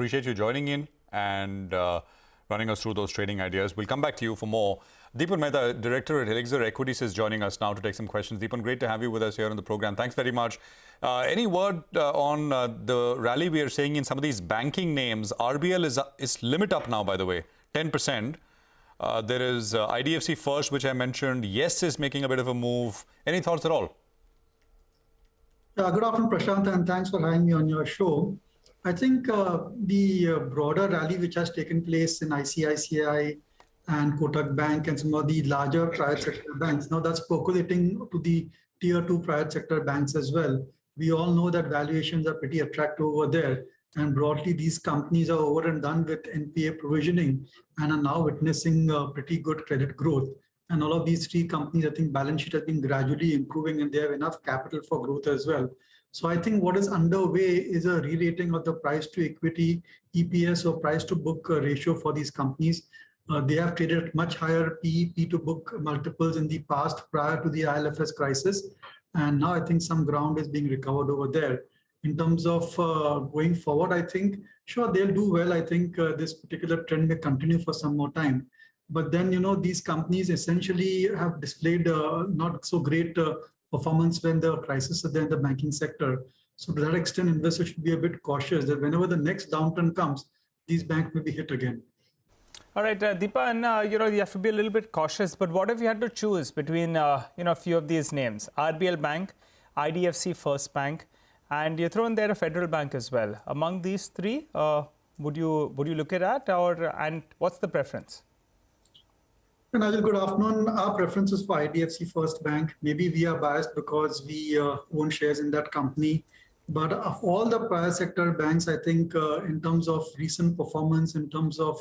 Appreciate you joining in and running us through those trading ideas. We'll come back to you for more. Dipan Mehta, Director at Elixir Equities, is joining us now to take some questions. Dipan, great to have you with us here on the program. Thanks very much. Any word on the rally we are seeing in some of these banking names? RBL is limit up now, by the way, 10%. There is IDFC First, which I mentioned. Yes is making a bit of a move. Any thoughts at all? Good afternoon, Prashant, and thanks for having me on your show. I think the broader rally which has taken place in ICICI and Kotak Bank and some of the larger private sector banks, now that's percolating to the tier 2 private sector banks as well. We all know that valuations are pretty attractive over there, and broadly these companies are over and done with NPA provisioning and are now witnessing pretty good credit growth. And all of these three companies, I think balance sheet has been gradually improving and they have enough capital for growth as well. So I think what is underway is a re-rating of the price to equity, EPS or price to book ratio for these companies. They have traded at much higher P to book multiples in the past prior to the IL&FS crisis. And now I think some ground is being recovered over there. In terms of going forward, I think, sure, they'll do well. I think this particular trend may continue for some more time. But then, these companies essentially have displayed not so great performance when the crisis is there in the banking sector. So to that extent, investors should be a bit cautious that whenever the next downturn comes, these banks may be hit again. All right, Dipan, you have to be a little bit cautious. But what if you had to choose between, a few of these names? RBL Bank, IDFC First Bank, and you throw in there a federal bank as well. Among these three, would you look at that, and what's the preference? Nigel, good afternoon. Our preference is for IDFC First Bank. Maybe we are biased because we own shares in that company. But of all the private sector banks, I think in terms of recent performance, in terms of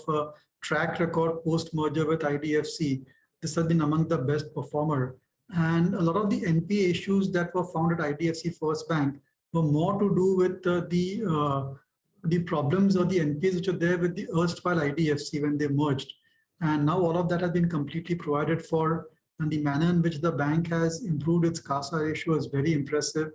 track record post-merger with IDFC, this has been among the best performer. And a lot of the NPA issues that were found at IDFC First Bank were more to do with the problems or the NPAs which are there with the erstwhile IDFC when they merged. And now all of that has been completely provided for, and the manner in which the bank has improved its CASA ratio is very impressive.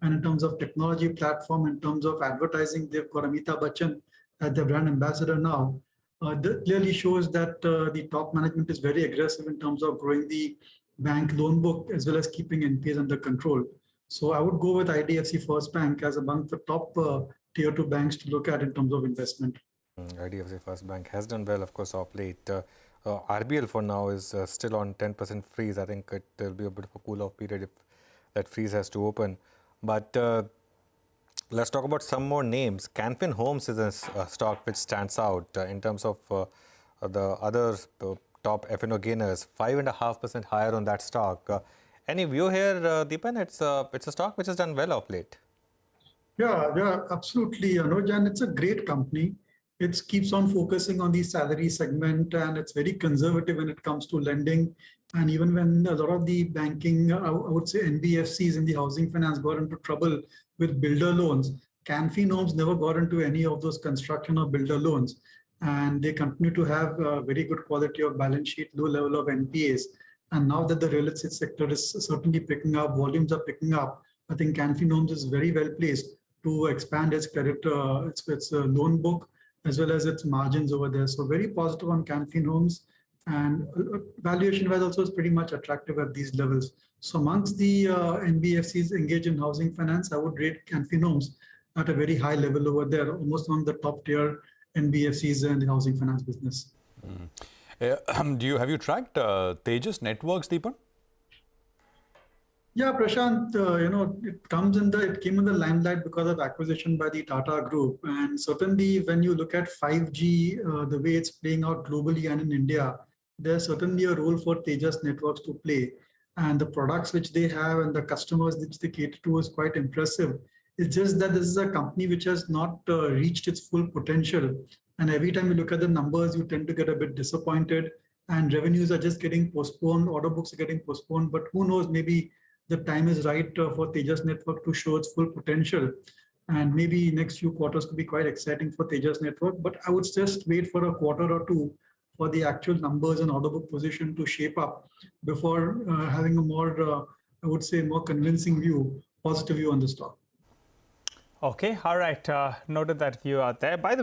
And in terms of technology platform, in terms of advertising, they've got Amitabh Bachchan as the brand ambassador now. That clearly shows that the top management is very aggressive in terms of growing the bank loan book as well as keeping NPAs under control. So I would go with IDFC First Bank as among the top tier 2 banks to look at in terms of investment. IDFC First Bank has done well, of course, of late. RBL for now is still on 10% freeze. I think there will be a bit of a cool-off period if that freeze has to open. But let's talk about some more names. Canfin Homes is a stock which stands out in terms of the other top F&O gainers, 5.5% higher on that stock. Any view here, Dipan? It's a stock which has done well of late. Yeah, absolutely. Anuj, and it's a great company. It keeps on focusing on the salary segment, and it's very conservative when it comes to lending. And even when a lot of the banking, I would say NBFCs in the housing finance got into trouble with builder loans, Canfin Homes never got into any of those construction or builder loans. And they continue to have a very good quality of balance sheet, low level of NPAs. And now that the real estate sector is certainly picking up, volumes are picking up, I think Canfin Homes is very well placed to expand its credit, its loan book, as well as its margins over there. So very positive on Canfin Homes, and valuation-wise also is pretty much attractive at these levels. So amongst the NBFCs engaged in housing finance, I would rate Canfin Homes at a very high level over there, almost among the top tier NBFCs in the housing finance business. Have you tracked Tejas Networks, Dipan? Yeah, Prashant, it came in the limelight because of acquisition by the Tata Group. And certainly when you look at 5G, the way it's playing out globally and in India, there's certainly a role for Tejas Networks to play. And the products which they have and the customers which they cater to is quite impressive. It's just that this is a company which has not reached its full potential. And every time you look at the numbers, you tend to get a bit disappointed, and revenues are just getting postponed, order books are getting postponed, but who knows, maybe the time is right for Tejas Network to show its full potential. And maybe next few quarters could be quite exciting for Tejas Network, but I would just wait for a quarter or two for the actual numbers and order book position to shape up before having a more, I would say, more convincing view, positive view on the stock. Okay, all right. Noted that view out there. By the